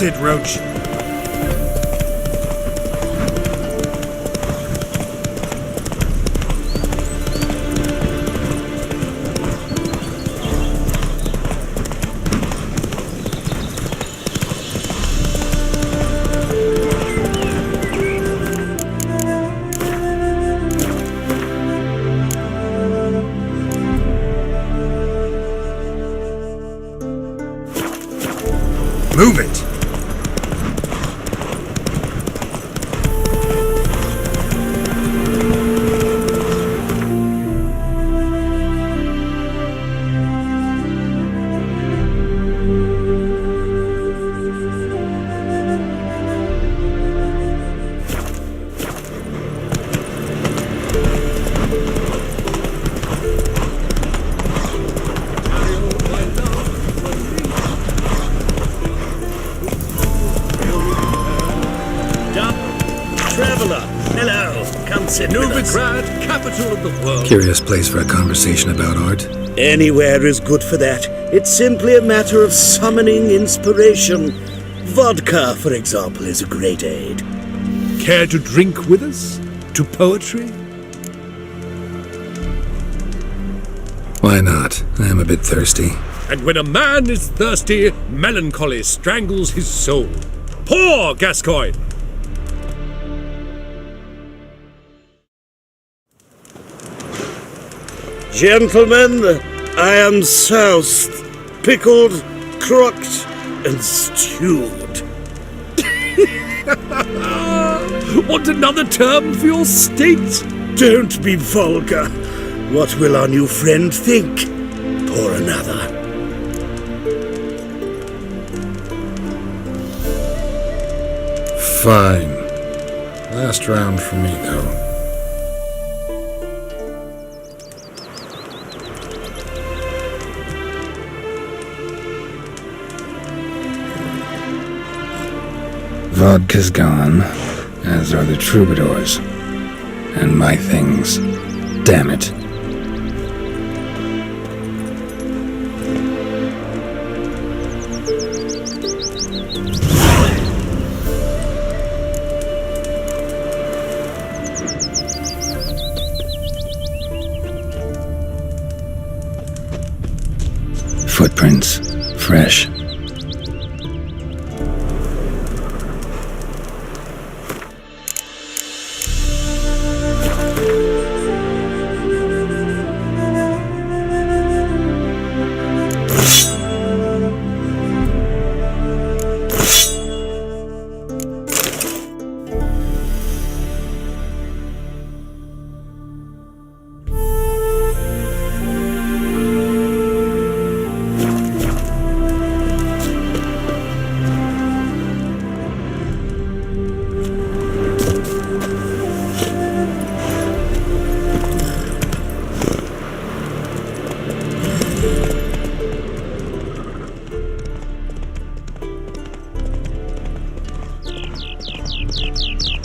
That's it, Roach. Move it! Novigrad, capital of the world. Curious place for a conversation about art. Anywhere is good for that. It's simply a matter of summoning inspiration. Vodka, for example, is a great aid. Care to drink with us? To poetry? Why not? I am a bit thirsty. And when a man is thirsty, melancholy strangles his soul. Pour, Gascoigne! Gentlemen, I am soused, pickled, crocked, and stewed. Want another term for your state? Don't be vulgar. What will our new friend think? Pour another. Fine. Last round for me, though. Vodka's gone, as are the troubadours. And my things. Damn it. Footprints. Fresh.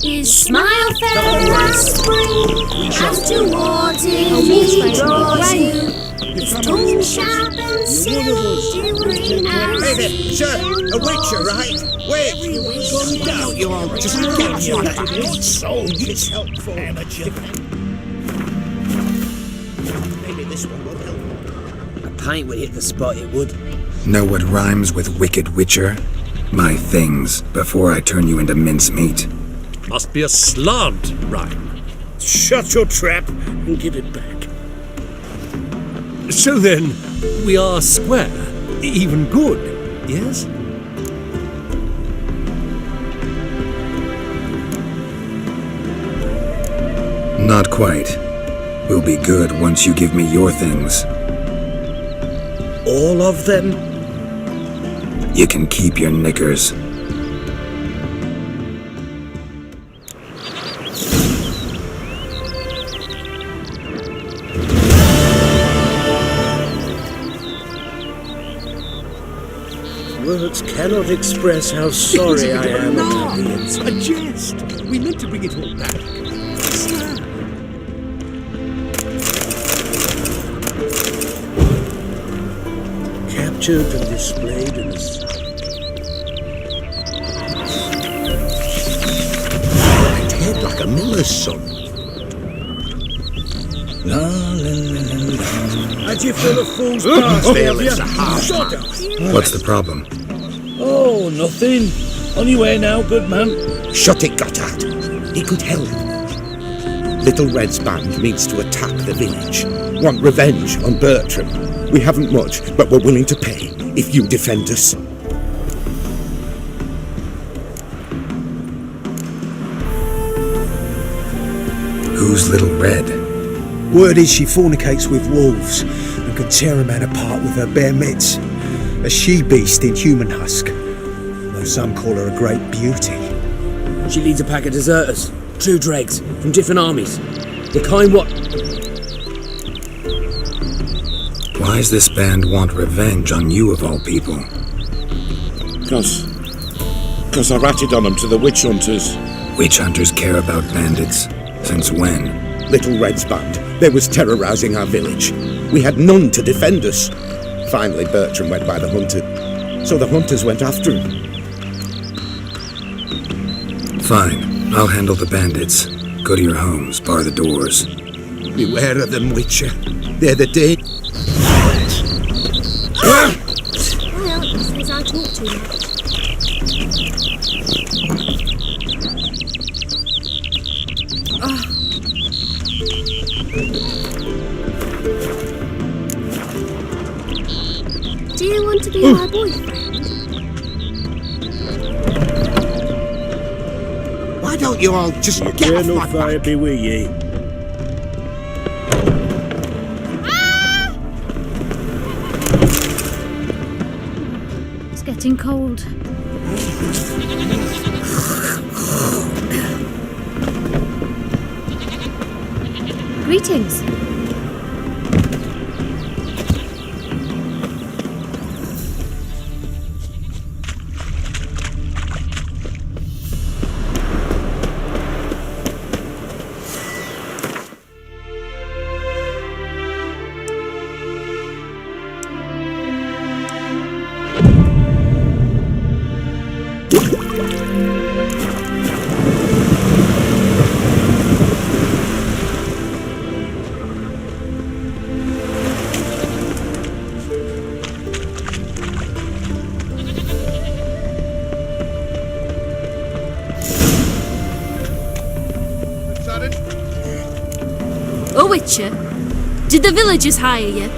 His smile fell last spring, as towards him he draws you. His tongue sharp and silvery as Hey there, sir, a witcher, right? Where have you gone down? You are just getting you that good soul. It's helpful. Amateur. Maybe this one will help. A pint would hit the spot, it would. Know what rhymes with wicked witcher? My things, before I turn you into mincemeat. Must be a slant rhyme. Shut your trap and give it back. So then, we are square, even good, yes? Not quite. We'll be good once you give me your things. All of them? You can keep your knickers. Words cannot express how sorry I am about the incident. A jest! We meant to bring it all back. Sir! Captured and displayed in a like a miller's son. La la la la la. Had you full of fool's past, have you? It's a hard Shut man. up. What's the problem? Oh, nothing. On your way now, good man. Shut it, Gotthard. He could help. Little Red's band means to attack the village. Want revenge on Bertram. We haven't much, but we're willing to pay if you defend us. Who's Little Red? Word is she fornicates with wolves and can tear a man apart with her bare mitts. A she-beast in human husk, though some call her a great beauty. She leads a pack of deserters, true dregs, from different armies. The kind what... Why does this band want revenge on you of all people? Because I ratted on them to the witch hunters. Witch hunters care about bandits. Since when? Little Red's band. They was terrorizing our village. We had none to defend us. Finally, Bertram went by the hunter. So the hunters went after him. Fine. I'll handle the bandits. Go to your homes. Bar the doors. Beware of them, Witcher. They're the day. Well, it says I talk too much. Do you want to be my boyfriend? Why don't you all just The get off eternal my fire back? be with ye. It's getting cold. Greetings. Oh, Witcher, did the villagers hire you?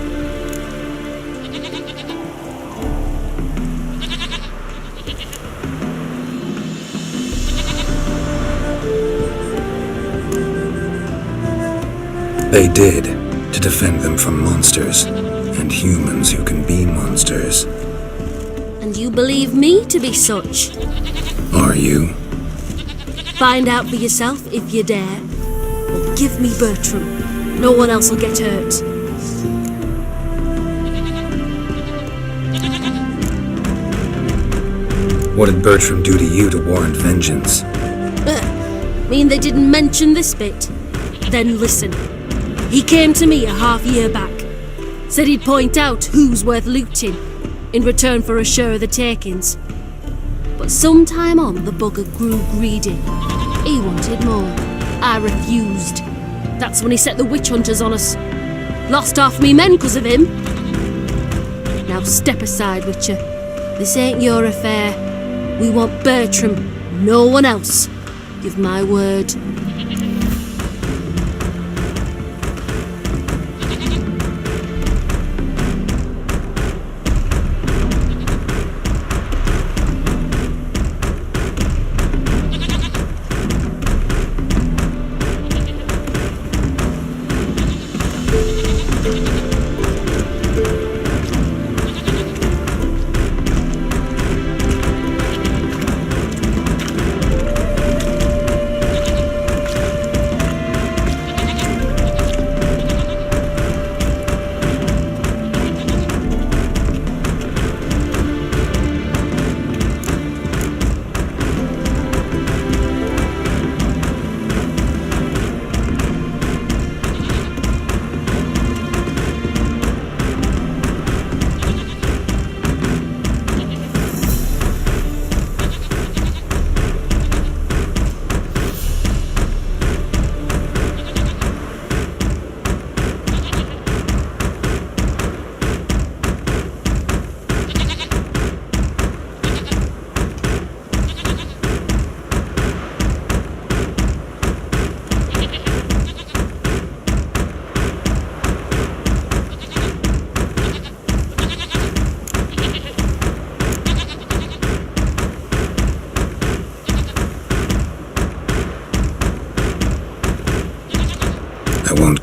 They did, to defend them from monsters, and humans who can be monsters. And you believe me to be such? Are you? Find out for yourself if you dare. Or give me Bertram. No one else will get hurt. What did Bertram do to you to warrant vengeance? Mean they didn't mention this bit? Then listen. He came to me a half year back. Said he'd point out who's worth looting in return for a share of the takings. But sometime on, the bugger grew greedy. He wanted more. I refused. That's when he set the witch hunters on us. Lost half me men because of him. Now step aside, Witcher. This ain't your affair. We want Bertram, no one else. Give my word.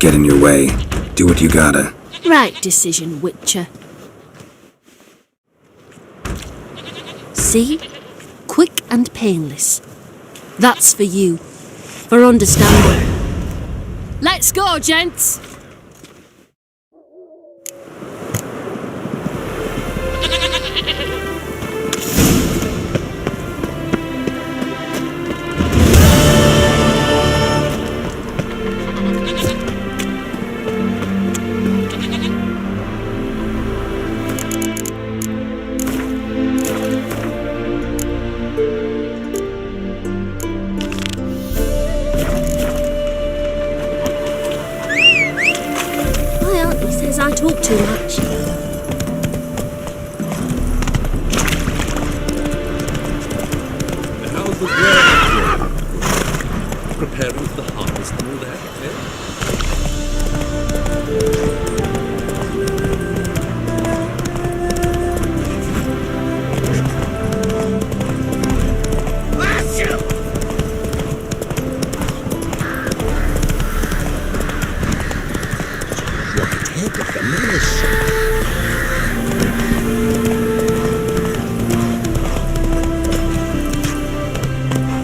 get in your way. Do what you gotta. Right decision, Witcher. See? Quick and painless. That's for you. For understanding. Let's go, gents! I talk too much. How's the work? Preparing for the harvest and all that,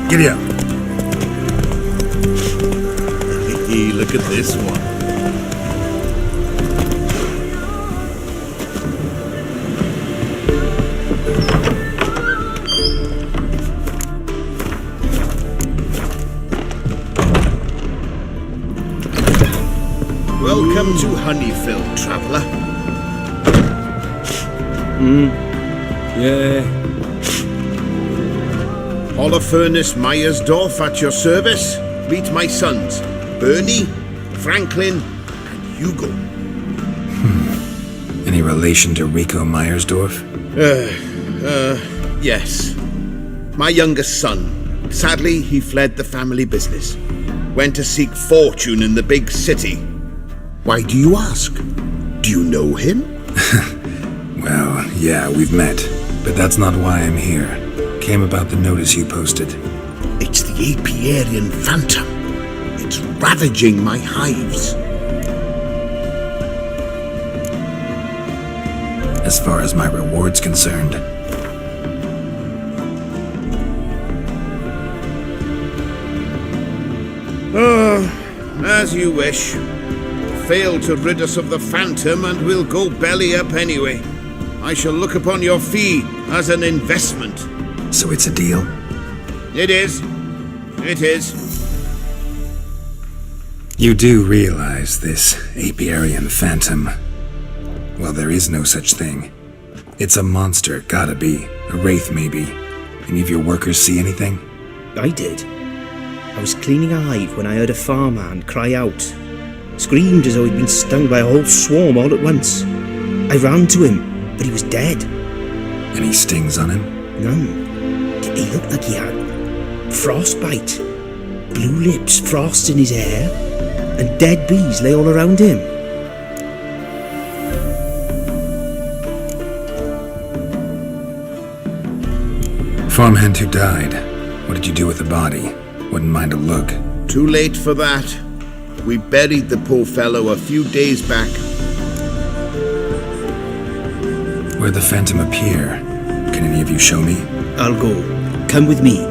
Giddy up. Hey, look at this one. Welcome to Honeyfield, traveller. Yeah. Holofernes Myersdorf at your service. Meet my sons, Bernie, Franklin, and Hugo. Any relation to Rico Myersdorf? Yes. My youngest son. Sadly, he fled the family business. Went to seek fortune in the big city. Why do you ask? Do you know him? Well, yeah, we've met. But that's not why I'm here. Came about the notice you posted. It's the Apiarian Phantom. It's ravaging my hives. As far as my reward's concerned. As you wish. Fail to rid us of the Phantom and we'll go belly up anyway. I shall look upon your fee as an investment. So it's a deal? It is. It is. You do realize this Apiarian Phantom. Well, there is no such thing. It's a monster, gotta be. A wraith, maybe. Any of your workers see anything? I did. I was cleaning a hive when I heard a farmhand cry out. Screamed as though he'd been stung by a whole swarm all at once. I ran to him, but he was dead. Any stings on him? None. He looked like he had frostbite. Blue lips, frost in his hair, and dead bees lay all around him. Farmhand who died. What did you do with the body? Wouldn't mind a look. Too late for that. We buried the poor fellow a few days back. Where'd the Phantom appear? Can any of you show me? I'll go. Come with me.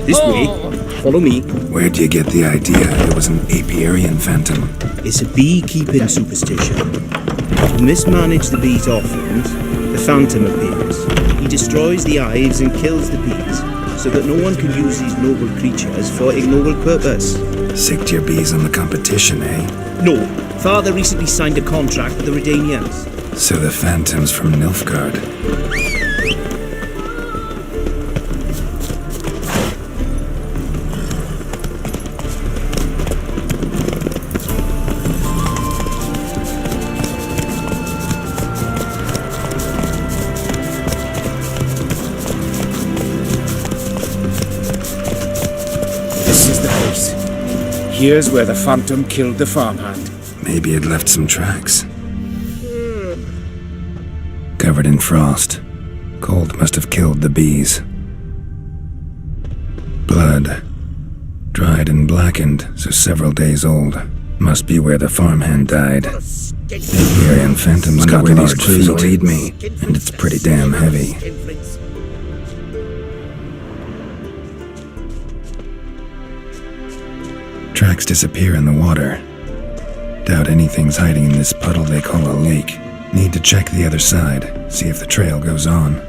This way. Follow me. Where'd you get the idea it was an Apiarian Phantom? It's a beekeeping superstition. To mismanage the bees' offerings, the Phantom appears. He destroys the hives and kills the bees, so that no one can use these noble creatures for ignoble purpose. Sicked your bees on the competition, eh? No. Father recently signed a contract with the Redanians. So the Phantom's from Nilfgaard. Here's where the Phantom killed the farmhand. Maybe it left some tracks. Covered in frost. Cold must have killed the bees. Blood. Dried and blackened, so several days old. Must be where the farmhand died. The Iberian Phantom's got where these clues will lead me, and it's pretty damn heavy. Tracks disappear in the water. Doubt anything's hiding in this puddle they call a lake. Need to check the other side, see if the trail goes on.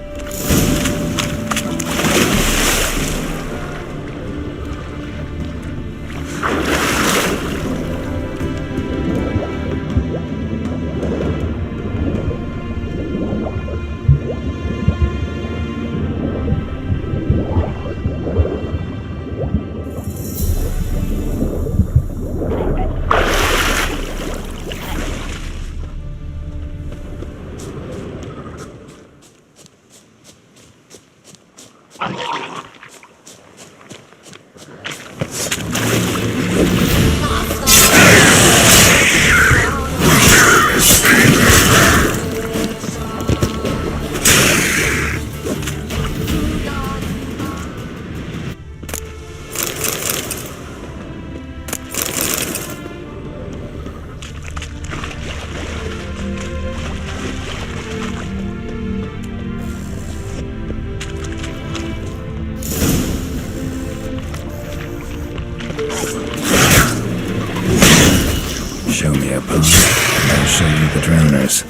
Show me a pond, and I'll show you the drowners.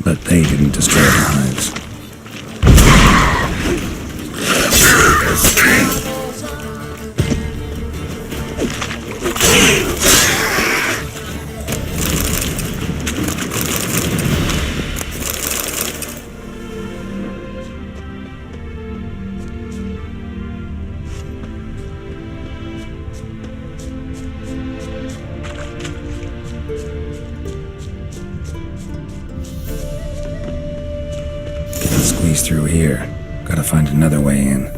But they didn't destroy the hives. Squeeze through here. Gotta find another way in.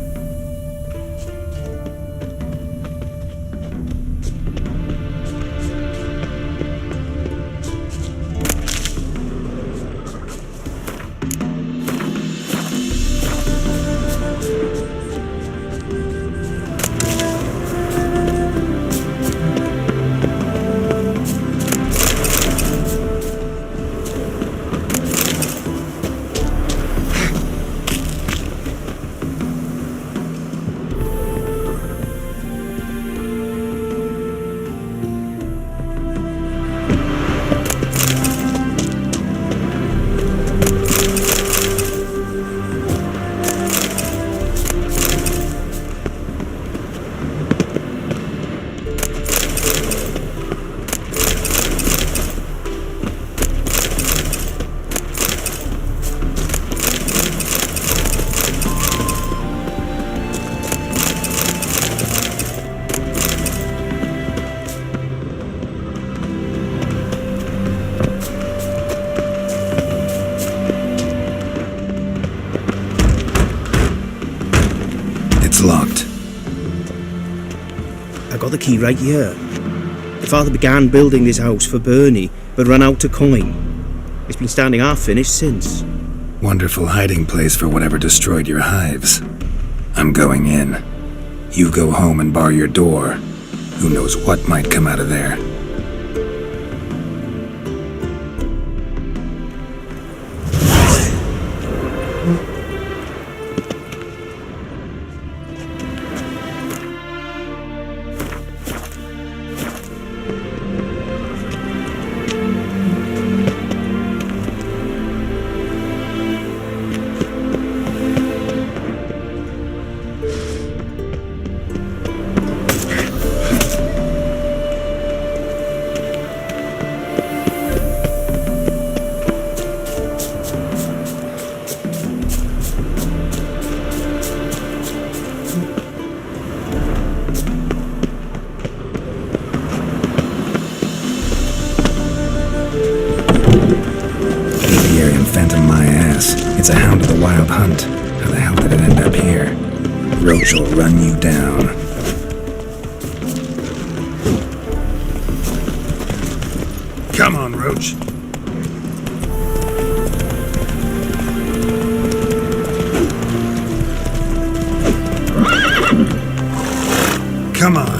It's locked. I got the key right here. Father began building this house for Bernie, but ran out of coin. It's been standing half finished since. Wonderful hiding place for whatever destroyed your hives. I'm going in. You go home and bar your door. Who knows what might come out of there. Phantom my ass. It's a hound of the wild hunt. How the hell did it end up here? Roach will run you down. Come on, Roach. Come on.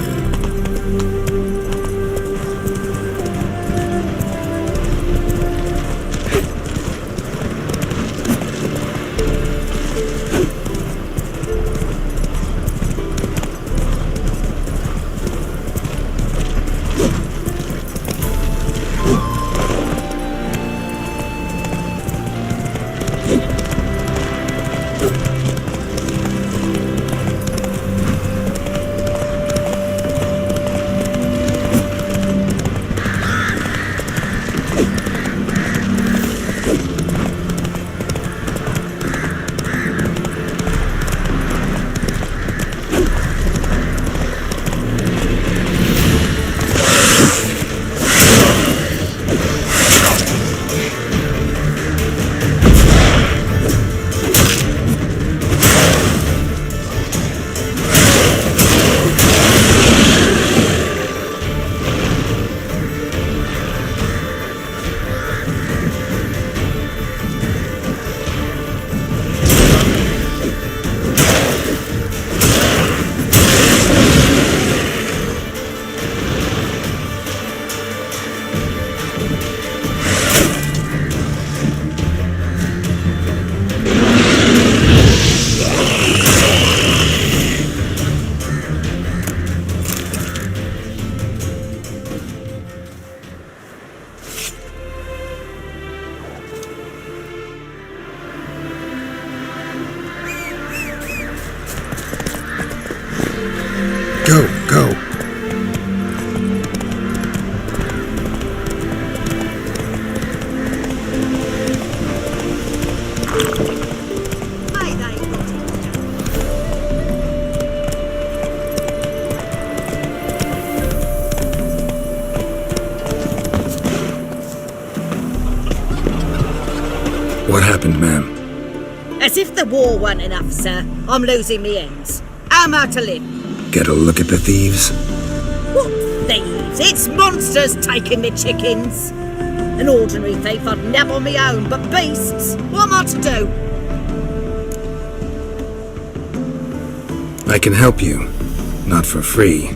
What happened, ma'am? As if the war weren't enough, sir. I'm losing me ends. How am I to live? Get a look at the thieves? What thieves? It's monsters taking me chickens. An ordinary thief I'd nab on me own, but beasts? What am I to do? I can help you. Not for free.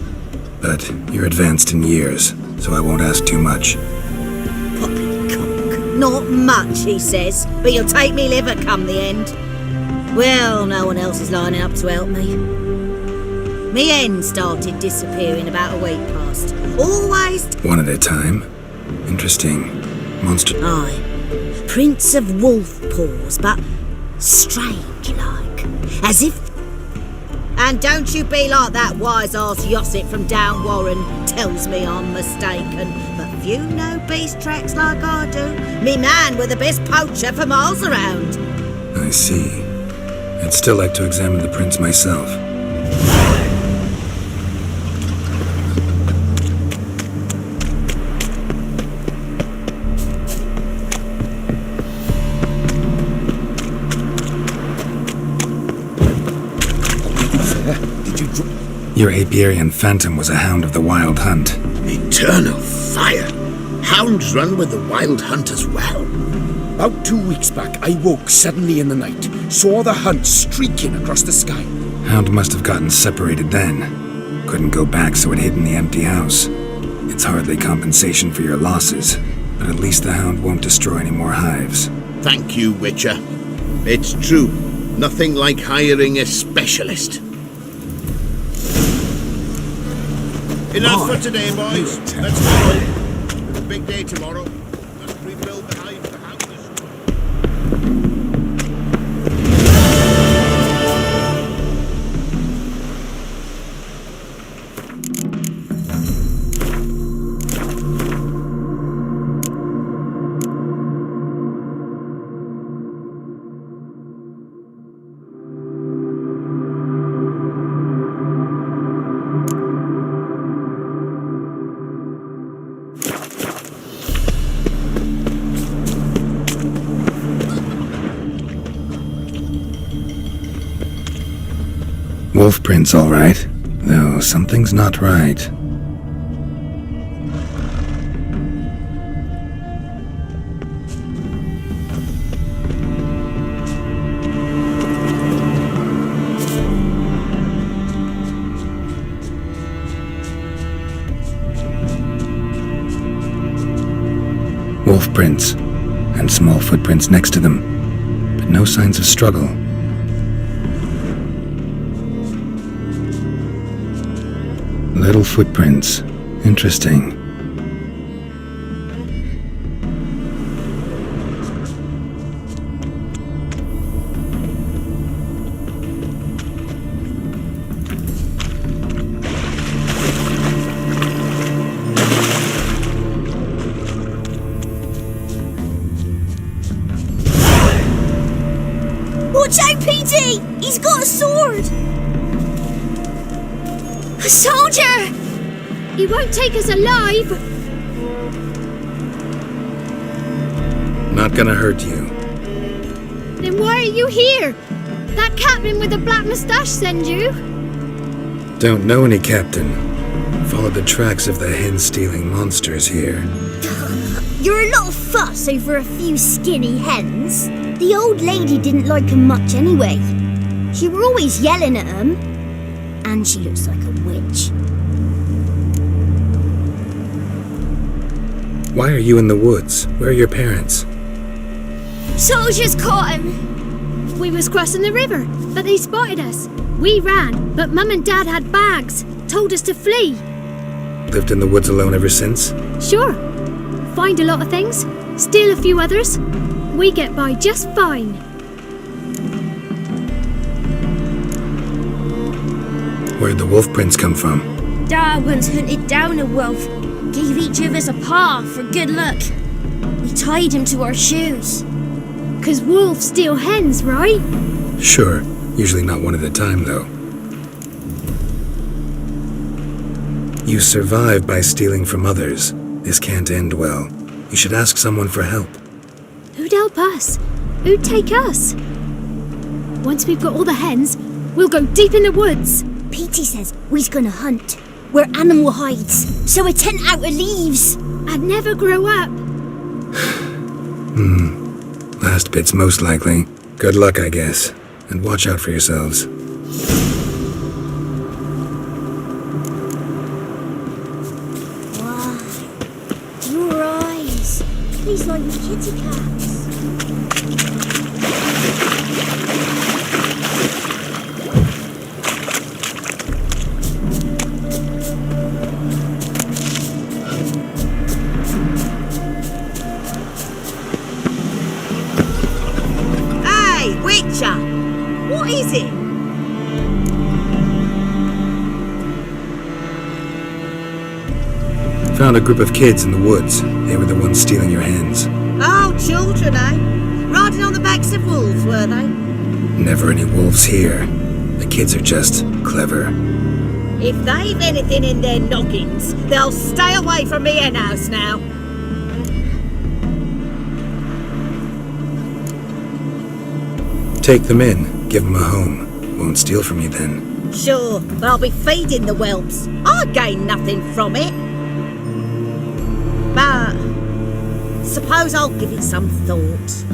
But you're advanced in years, so I won't ask too much. Poppycock. Not much, he says, but you'll take me liver come the end. Well, no one else is lining up to help me. Me hen started disappearing about a week past. Always... One at a time? Interesting. Monster... Aye. Prince of wolf paws, but strange-like. As if... And don't you be like that wise-ass Yossit from down Warren tells me I'm mistaken. But few know beast tracks like I do. Me man were the best poacher for miles around. I see. I'd still like to examine the prints myself. Your apiarian phantom was a hound of the Wild Hunt. Eternal fire! Hounds run with the Wild Hunt as well. About 2 weeks back, I woke suddenly in the night, saw the hunt streaking across the sky. Hound must have gotten separated then. Couldn't go back, so it hid in the empty house. It's hardly compensation for your losses, but at least the hound won't destroy any more hives. Thank you, Witcher. It's true. Nothing like hiring a specialist. Enough for today, boys. Let's go. It's a big day tomorrow. Must rebuild the hive the hound destroyed. Wolf prints, all right. Though something's not right. Wolf prints, and small footprints next to them, but no signs of struggle. Little footprints. Interesting. Watch out, PD! He's got a sword! A soldier! He won't take us alive! Not gonna hurt you. Then why are you here? That captain with the black moustache send you? Don't know any captain. Followed the tracks of the hen-stealing monsters here. You're a lot of fuss over a few skinny hens. The old lady didn't like 'em much anyway. She were always yelling at 'em. And she looks like a witch. Why are you in the woods? Where are your parents? Soldiers caught him. We was crossing the river, but they spotted us. We ran, but Mum and Dad had bags, told us to flee. Lived in the woods alone ever since? Sure. Find a lot of things, steal a few others. We get by just fine. Where'd the wolf prints come from? Dad once hunted down a wolf. Gave each of us a paw for good luck. We tied him to our shoes. 'Cause wolves steal hens, right? Sure. Usually not one at a time, though. You survive by stealing from others. This can't end well. You should ask someone for help. Who'd help us? Who'd take us? Once we've got all the hens, we'll go deep in the woods. Petey says we's gonna hunt. We're animal hides, so a tent out of leaves. And never grow up. Last bit's most likely. Good luck, I guess. And watch out for yourselves. Wow. Your eyes. These like kitty cats. What is it? Found a group of kids in the woods. They were the ones stealing your hens. Oh, children, eh? Riding on the backs of wolves, were they? Never any wolves here. The kids are just clever. If they've anything in their noggins, they'll stay away from me hen house now. Take them in. Give them a home. Won't steal from you then. Sure, but I'll be feeding the whelps. I gain nothing from it. But suppose I'll give it some thought.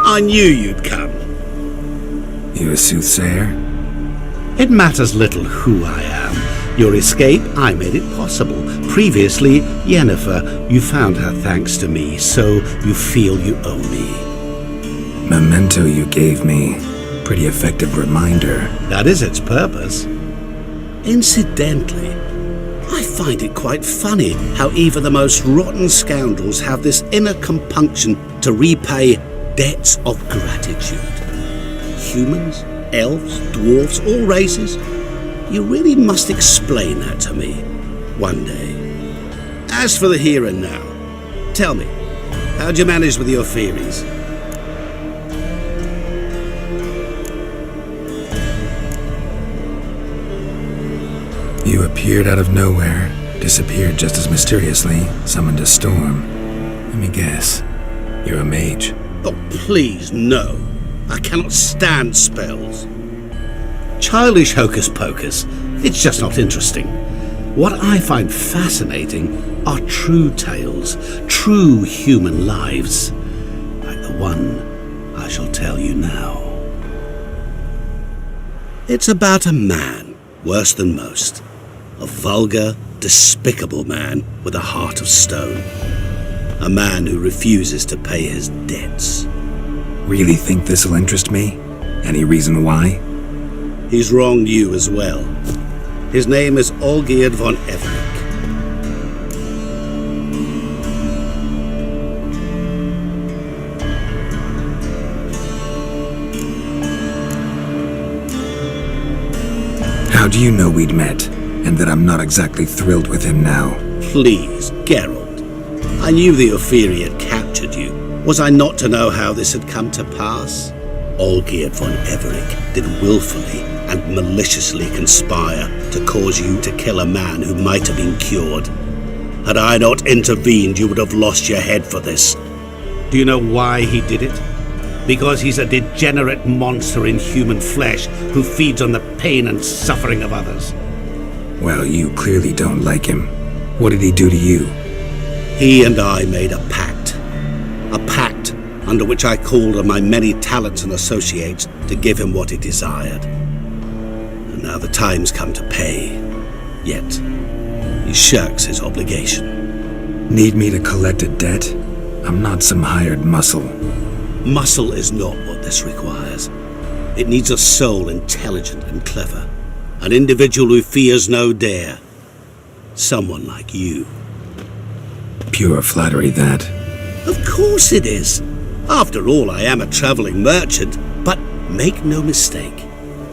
I knew you'd come. You a soothsayer? It matters little who I am. Your escape, I made it possible. Previously, Yennefer, you found her thanks to me, so you feel you owe me. Memento you gave me. Pretty effective reminder. That is its purpose. Incidentally, I find it quite funny how even the most rotten scoundrels have this inner compunction to repay debts of gratitude. Humans, elves, dwarves, all races. You really must explain that to me one day. As for the here and now, tell me, how'd you manage with your theories? You appeared out of nowhere, disappeared just as mysteriously, summoned a storm. Let me guess, you're a mage. Oh, please, no. I cannot stand spells. Childish hocus pocus. It's just not interesting. What I find fascinating are true tales, true human lives, like the one I shall tell you now. It's about a man, worse than most. A vulgar, despicable man with a heart of stone. A man who refuses to pay his debts. Really think this'll interest me? Any reason why? He's wronged you as well. His name is Olgierd von Everich. How do you know we'd met, and that I'm not exactly thrilled with him now? Please, Geralt. I knew the Ophiri had captured you. Was I not to know how this had come to pass? Olgierd von Everich did willfully and maliciously conspire to cause you to kill a man who might have been cured. Had I not intervened, you would have lost your head for this. Do you know why he did it? Because he's a degenerate monster in human flesh who feeds on the pain and suffering of others. Well, you clearly don't like him. What did he do to you? He and I made a pact. A pact under which I called on my many talents and associates to give him what he desired. And now the time's come to pay. Yet, He shirks his obligation. Need me to collect a debt? I'm not some hired muscle. Muscle is not what this requires. It needs a soul intelligent and clever. An individual who fears no dare. Someone like you. Pure flattery, that. Of course it is. After all, I am a travelling merchant. But make no mistake,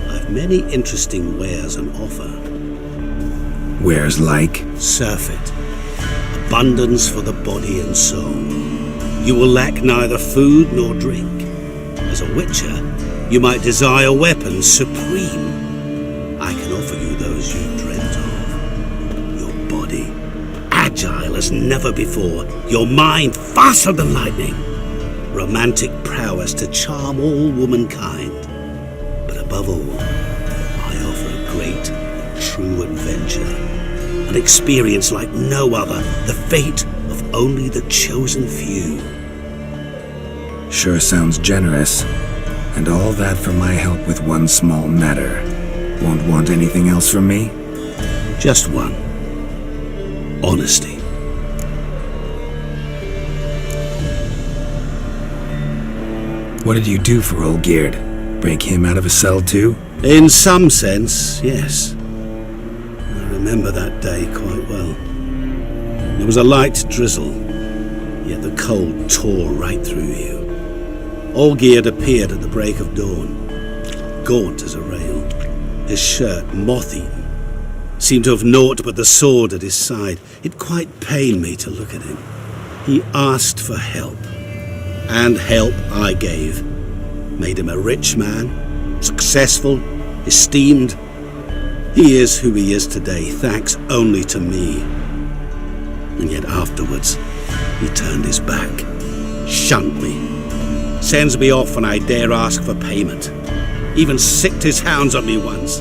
I've many interesting wares on offer. Wares like? Surfeit. Abundance for the body and soul. You will lack neither food nor drink. As a witcher, you might desire weapons supreme. I can offer you those you dreamt of. Your body, agile as never before. Your mind, faster than lightning. Romantic prowess to charm all womankind. But above all, I offer a great, true adventure. An experience like no other. The fate of only the chosen few. Sure sounds generous. And all that for my help with one small matter. Won't want anything else from me? Just one. Honesty. What did you do for old Geard? Break him out of a cell too? In some sense, yes. I remember that day quite well. There was a light drizzle, yet the cold tore right through you. Olgierd appeared at the break of dawn, gaunt as a rail, his shirt moth-eaten, seemed to have naught but the sword at his side. It quite pained me to look at him. He asked for help, and help I gave. Made him a rich man, successful, esteemed. He is who he is today, thanks only to me. And yet afterwards, he turned his back, shunned me, sends me off when I dare ask for payment, even sicked his hounds on me once.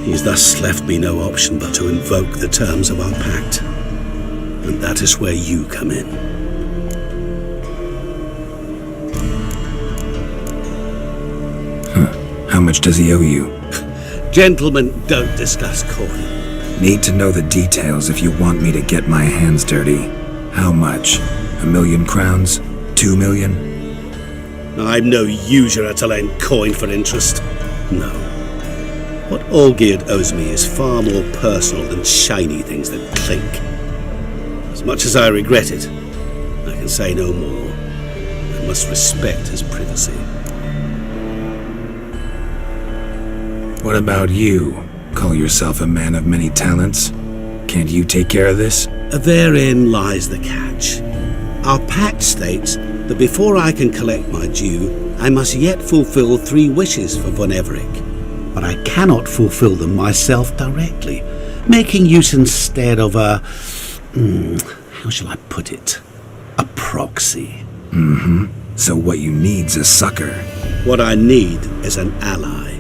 He's thus left me no option but to invoke the terms of our pact. And that is where you come in. How much does he owe you? Gentlemen don't discuss coin. Need to know the details if you want me to get my hands dirty. How much? 1,000,000 crowns? 2 million? I'm no usurer to lend coin for interest. No. What Olgierd owes me is far more personal than shiny things that clink. As much as I regret it, I can say no more. I must respect his privacy. What about you? Call yourself a man of many talents? Can't you take care of this? Therein lies the catch. Our pact states that before I can collect my due, I must yet fulfill 3 wishes for Von Everec. But I cannot fulfill them myself directly, making use instead of a... how shall I put it? A proxy. So what you need's a sucker. What I need is an ally.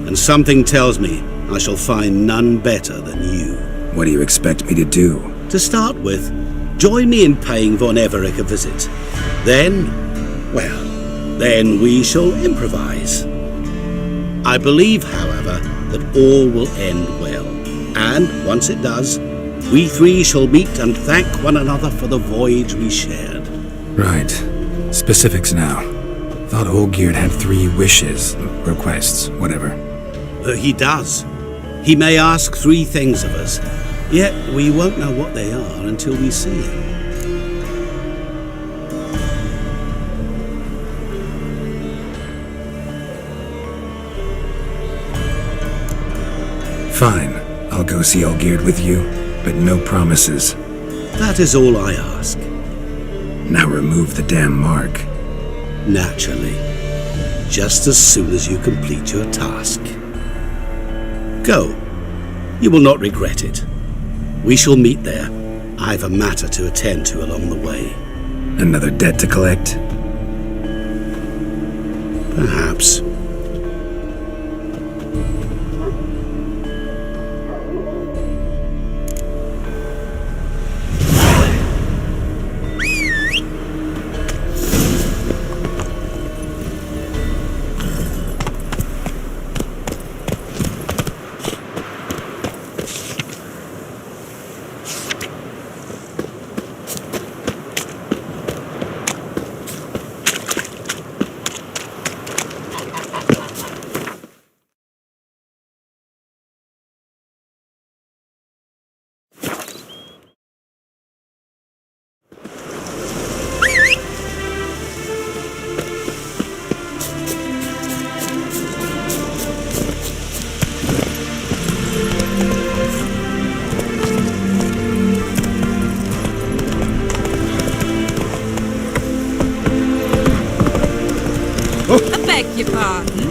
And something tells me I shall find none better than you. What do you expect me to do? To start with, join me in paying Von Everec a visit. Then we shall improvise. I believe, however, that all will end well. And once it does, we 3 shall meet and thank one another for the voyage we shared. Right. Specifics now. Thought Olgierd had 3 wishes, requests, whatever. He does. He may ask 3 things of us, yet we won't know what they are until we see him. Fine. I'll go see Olgierd with you, but no promises. That is all I ask. Now remove the damn mark. Naturally. Just as soon as you complete your task. Go. You will not regret it. We shall meet there. I've a matter to attend to along the way. Another debt to collect? Perhaps. I beg your pardon.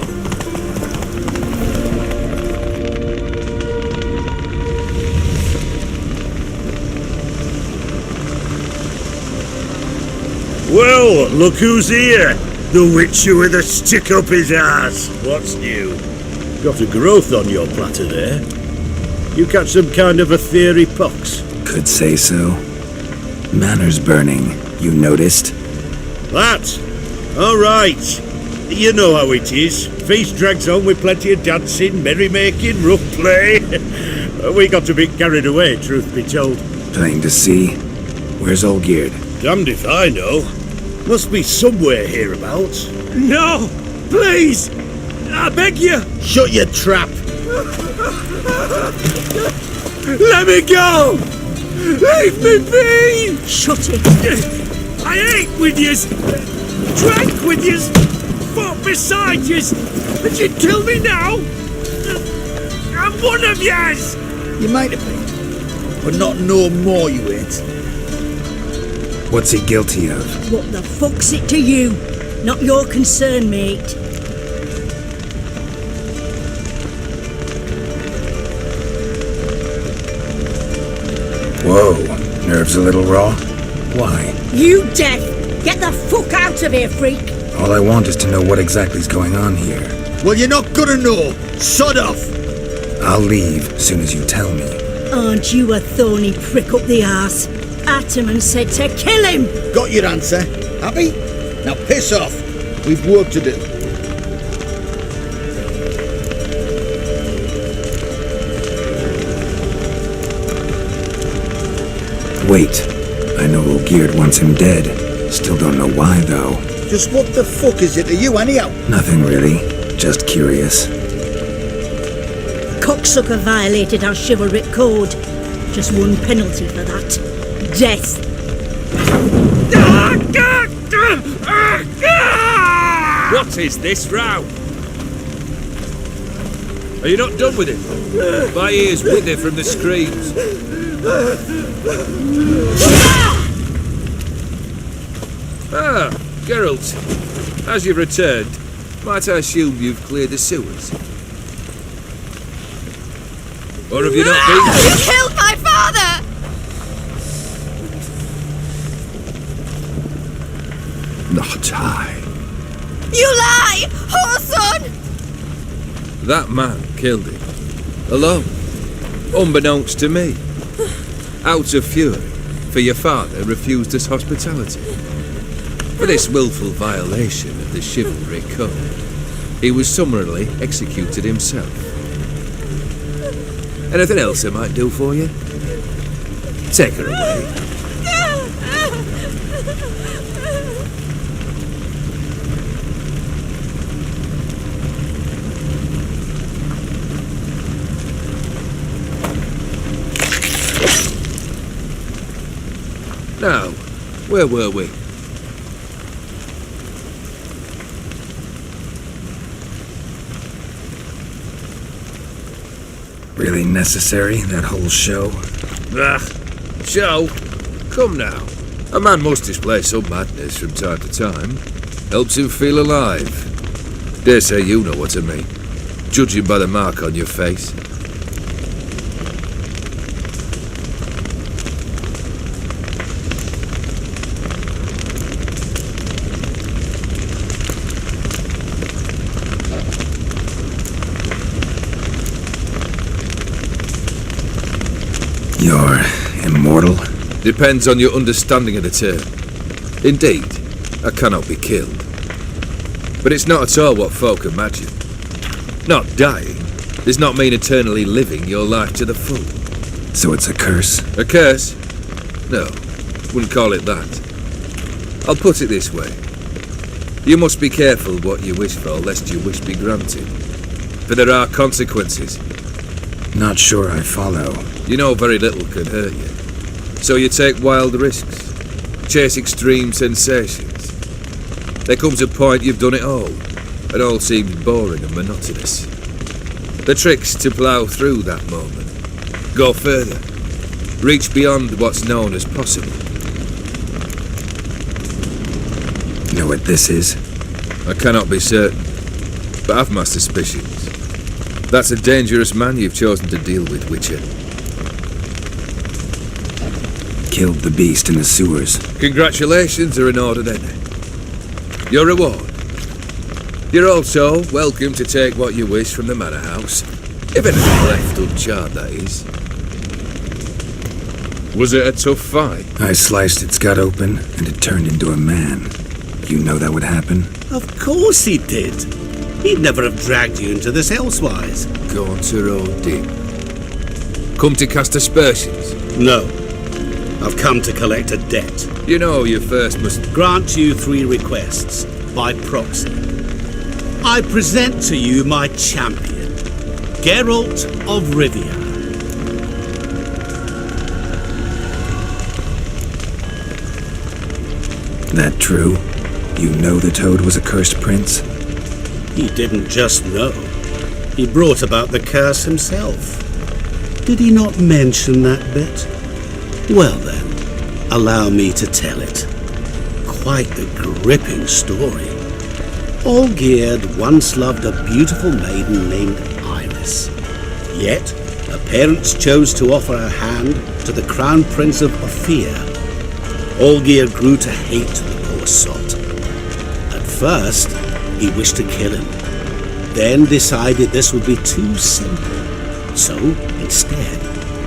Well, look who's here. The witcher with a stick up his ass. What's new? Got a growth on your platter there. You catch some kind of a theory pox? Could say so. Manor's burning, you noticed? That? All right. You know how it is. Feast drags on with plenty of dancing, merrymaking, rough play. We got a bit carried away, truth be told. Plain to see. Where's Olgierd? Damned if I know. Must be somewhere hereabouts. No! Please! I beg you! Shut your trap! Let me go! Leave me be! Shut it! I ate with yous! Drank with yous! Fought beside yous! And you'd kill me now? I'm one of yous! You might have been, but not no more you ain't. What's he guilty of? What the fuck's it to you? Not your concern, mate. Whoa, nerves a little raw? Why? You deaf! Get the fuck out of here, freak! All I want is to know what exactly is going on here. Well, you're not gonna know. Sod off! I'll leave as soon as you tell me. Aren't you a thorny prick up the arse? Ataman said to kill him! Got your answer. Happy? Now piss off. We've work to do. Wait, I know Olgierd wants him dead. Still don't know why, though. Just what the fuck is it to you, anyhow? Nothing really. Just curious. Cocksucker violated our chivalric code. Just one penalty for that. Death. What is this row? Are you not done with it? My ears wither from the screams. Ah, Geralt. As you've returned, might I assume you've cleared the sewers? Or have you not been? You killed my father! Not I. You lie! Whoreson! That man killed him. Alone. Unbeknownst to me. Out of fury, for your father refused us hospitality. For this willful violation of the chivalry code, he was summarily executed himself. Anything else I might do for you? Take her away. Now, where were we? Really necessary, that whole show? Ah, show? Come now. A man must display some madness from time to time. Helps him feel alive. Dare say you know what I mean. Judging by the mark on your face. You're immortal? Depends on your understanding of the term. Indeed, I cannot be killed. But it's not at all what folk imagine. Not dying does not mean eternally living your life to the full. So it's a curse? A curse? No, wouldn't call it that. I'll put it this way. You must be careful what you wish for, lest your wish be granted. For there are consequences. Not sure I follow. You know very little can hurt you. So you take wild risks, chase extreme sensations. There comes a point you've done it all seems boring and monotonous. The trick's to plough through that moment. Go further. Reach beyond what's known as possible. Know what this is? I cannot be certain, but I've my suspicions. That's a dangerous man you've chosen to deal with, Witcher. Killed the beast in the sewers. Congratulations are in order then. Your reward. You're also welcome to take what you wish from the manor house. If anything left uncharred, that is. Was it a tough fight? I sliced its gut open, and it turned into a man. You know that would happen? Of course he did. He'd never have dragged you into this elsewise. Gaunter Odin. Come to cast aspersions? No. I've come to collect a debt. You know you first must grant you 3 requests, by proxy. I present to you my champion, Geralt of Rivia. That true? You know the Toad was a cursed prince? He didn't just know. He brought about the curse himself. Did he not mention that bit? Well then, allow me to tell it. Quite the gripping story. Olgierd once loved a beautiful maiden named Iris. Yet, her parents chose to offer her hand to the Crown Prince of Ophir. Olgierd grew to hate the poor sot. At first, he wished to kill him, then decided this would be too simple. So, instead,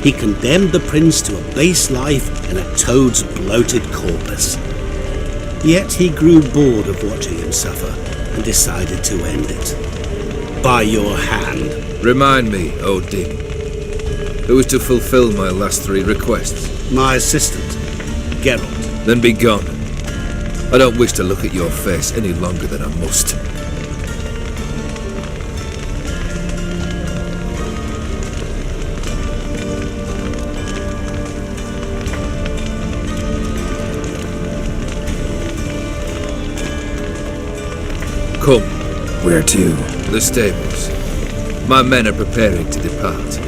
he condemned the prince to a base life in a toad's bloated corpus. Yet he grew bored of watching him suffer and decided to end it. By your hand. Remind me, Odin. Who is to fulfill my last 3 requests? My assistant, Geralt. Then be gone. I don't wish to look at your face any longer than I must. Come. Where to? The stables. My men are preparing to depart.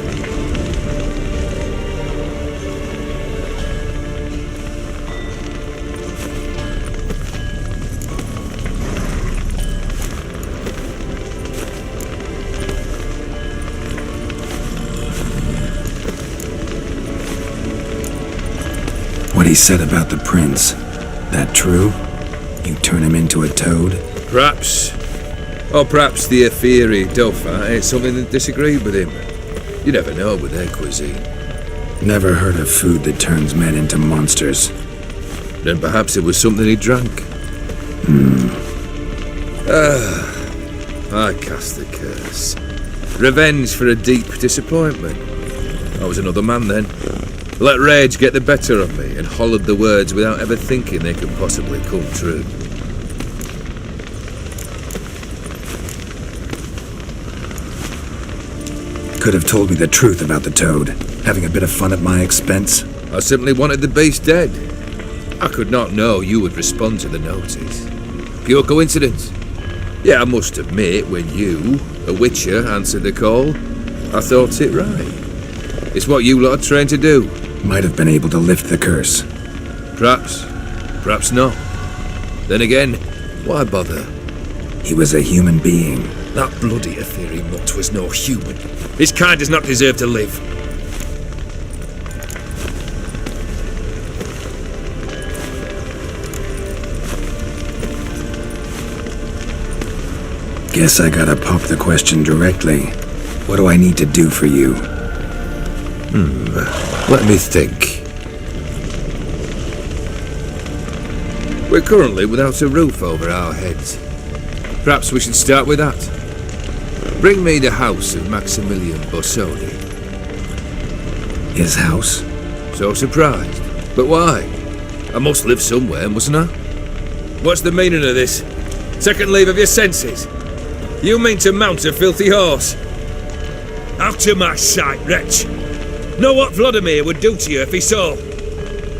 What he said about the prince, that true? You turn him into a toad? Perhaps. Or perhaps the Ophiri Dauphin ate something that disagreed with him. You never know with their cuisine. Never heard of food that turns men into monsters. Then perhaps it was something he drank. I cast the curse. Revenge for a deep disappointment. I was another man then. Let rage get the better of me and hollered the words without ever thinking they could possibly come true. Could have told me the truth about the toad, having a bit of fun at my expense. I simply wanted the beast dead. I could not know you would respond to the notice. Pure coincidence. Yeah, I must admit, when you, a witcher, answered the call, I thought it right. It's what you lot are trained to do. Might have been able to lift the curse. Perhaps. Perhaps not. Then again, why bother? He was a human being. That bloody Ophiri mutt was no human. His kind does not deserve to live. Guess I gotta pop the question directly. What do I need to do for you? Let me think. We're currently without a roof over our heads. Perhaps we should start with that. Bring me the house of Maximilian Bossoni. His house? So surprised. But why? I must live somewhere, mustn't I? What's the meaning of this? Second leave of your senses? You mean to mount a filthy horse? Out of my sight, wretch! Know what Vladimir would do to you if he saw?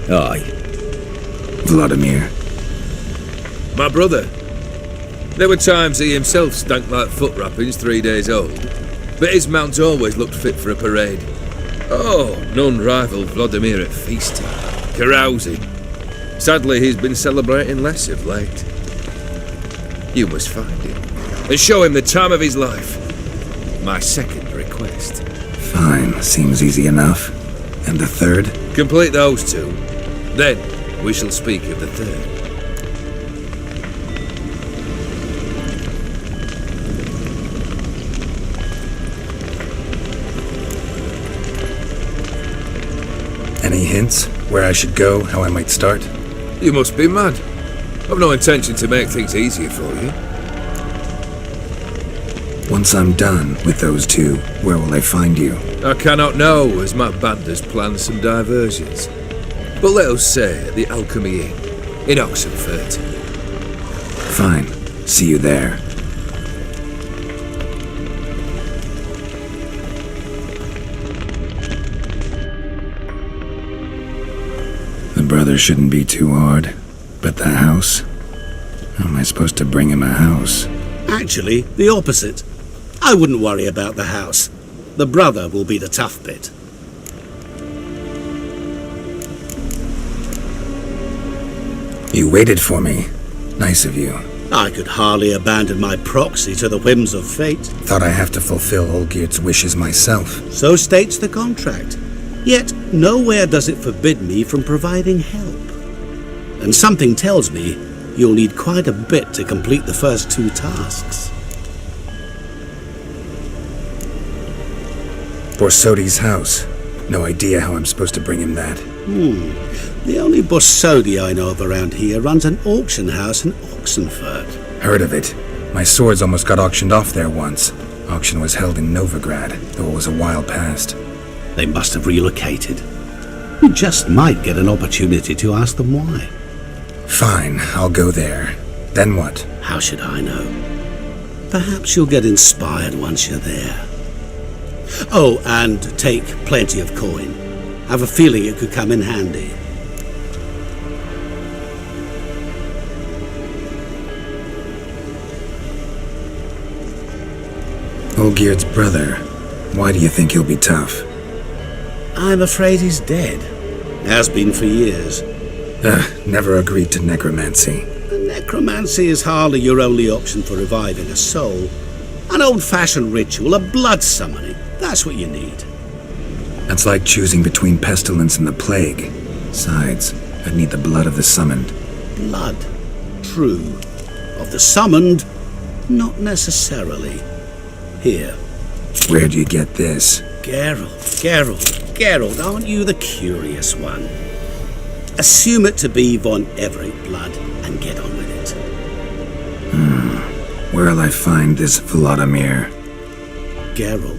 Aye. Vladimir. My brother. There were times he himself stank like foot wrappings 3 days old, but his mount always looked fit for a parade. Oh, none rival Vladimir at feasting, carousing. Sadly, he's been celebrating less of late. You must find him, and show him the time of his life. My second request. Fine, seems easy enough. And the third? Complete those two. Then, we shall speak of the third. Any hints? Where I should go? How I might start? You must be mad. I've no intention to make things easier for you. Once I'm done with those two, where will I find you? I cannot know, as my band has planned some diversions. But let us say at the Alchemy Inn, in Oxenfurt. Fine. See you there. The brother shouldn't be too hard. But the house? How am I supposed to bring him a house? Actually, the opposite. I wouldn't worry about the house. The brother will be the tough bit. You waited for me. Nice of you. I could hardly abandon my proxy to the whims of fate. Thought I have to fulfill Olgierd's wishes myself. So states the contract. Yet, nowhere does it forbid me from providing help. And something tells me you'll need quite a bit to complete the first two tasks. Borsodi's house. No idea how I'm supposed to bring him that. The only Borsodi I know of around here runs an auction house in Oxenfurt. Heard of it. My swords almost got auctioned off there once. Auction was held in Novigrad, though it was a while past. They must have relocated. You just might get an opportunity to ask them why. Fine, I'll go there. Then what? How should I know? Perhaps you'll get inspired once you're there. Oh, and take plenty of coin. Have a feeling it could come in handy. Olgierd's brother. Why do you think he'll be tough? I'm afraid he's dead. Has been for years. Never agreed to necromancy. Necromancy is hardly your only option for reviving a soul. An old-fashioned ritual, a blood summoning. That's what you need. That's like choosing between pestilence and the plague. Besides, I'd need the blood of the summoned. Blood. True. Of the summoned, not necessarily. Here. Where'd you get this? Geralt, aren't you the curious one? Assume it to be von Everett blood and get on with it. Where'll I find this Vladimir? Geralt,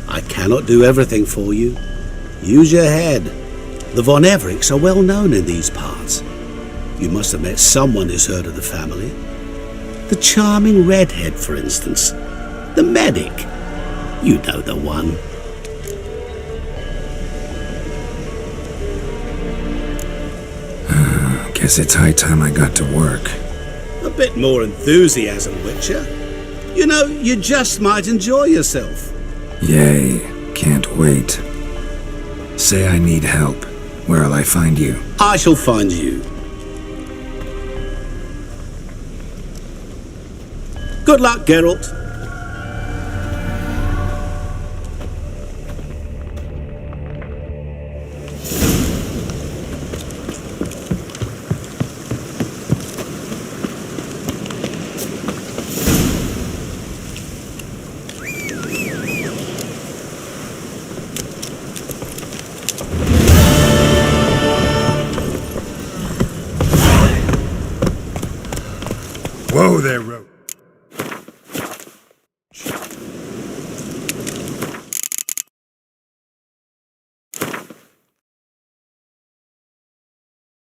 I cannot do everything for you. Use your head. The von Evericks are well known in these parts. You must have met someone who's heard of the family. The charming redhead, for instance. The medic. You know the one. Guess it's high time I got to work. A bit more enthusiasm, Witcher. You know, you just might enjoy yourself. Yay, can't wait. Say I need help. Where'll I find you? I shall find you. Good luck, Geralt. Whoa there, Rogue.